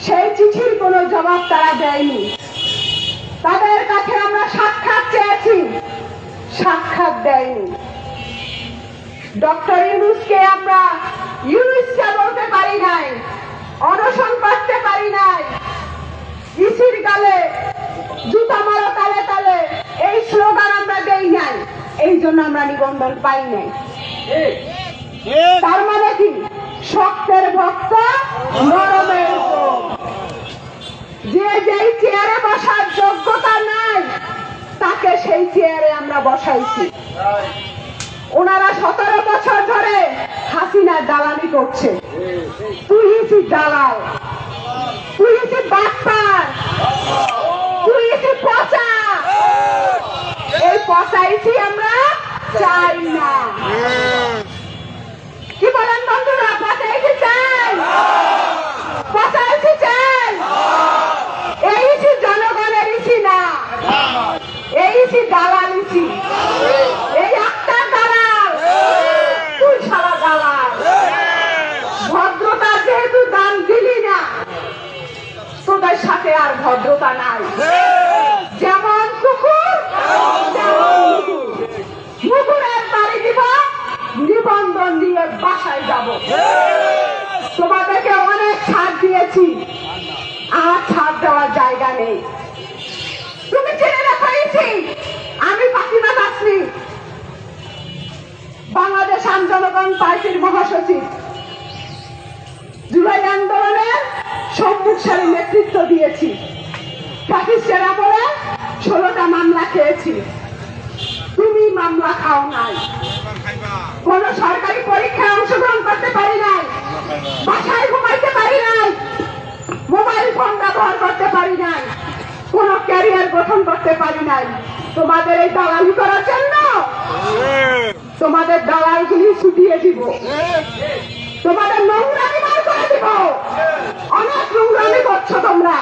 সেই চিঠির কোনো জবাব তারা দেয়নি। তাদের কাছে আমরা সাক্ষাৎ চেয়েছি, সাক্ষাৎ দেয়নি। ডক্টর ইউনূসকে আমরা ইউনূসকে বলতে পারি নাই, অনশন করতে পারি নাই, ইসির গালে জুতা মারো তালে তালে এই স্লোগান আমরা দেই নাই, এই জন্য আমরা নিবন্ধন পাই নাই। তার মানে কি? শক্তের ভক্ত নরমের উপর। যে যেই চেয়ারে বসার যোগ্যতা নাই তাকে সেই চেয়ারে আমরা বসাইছি। ওনারা 17 বছর ধরে হাসিনার দালালি করছে। তুই ইসি দালাল, তুই ইসি বাটপার, তুই ইসি পচা। এই পচা ইসি আমরা চাই না। কি বলেন বন্ধুরা? পচা ইসি চাই, পচা ইসি চাই। এই ইসি জনগণের ইসি না, এই ইসি দালাল ইসি। এই একটা দালাল, তুই সারা দালাল। ভদ্রতা যেহেতু দান দিলি না, তোদের সাথে আর ভদ্রতা নাই। যেমন কুকুর মুকুরের বাড়ি দিব, নিবন্ধন দিয়ে বাসায় যাব। তোমাদেরকে অনেক ছাড় দিয়েছি, আর ছাড় দেওয়ার জায়গা নেই। তুমি জেনে রাখাইছি আমি ফাতিমা তাসনিম, বাংলাদেশ জনগণ পার্টির মহাসচিব। জুলাই আন্দোলনের সম্মুখসারী নেতৃত্ব দিয়েছি। ফ্যাসিস্টের আমলে 16টা মামলা খেয়েছি, তুমি মামলা খাও নাই। কোন সরকারি পরীক্ষায় অংশগ্রহণ করতে পারি নাই, বাসায় ঘুমাইতে পারি নাই, মোবাইল ফোন ব্যবহার করতে পারি নাই, কোন ক্যারিয়ার গঠন করতে পারি নাই। তোমাদের এই দালালি করার জন্য তোমাদের দালালগুলি ছুটিয়ে দিব, তোমাদের নোংরামি বার করে দিব। অনেক নোংরামি করছো তোমরা।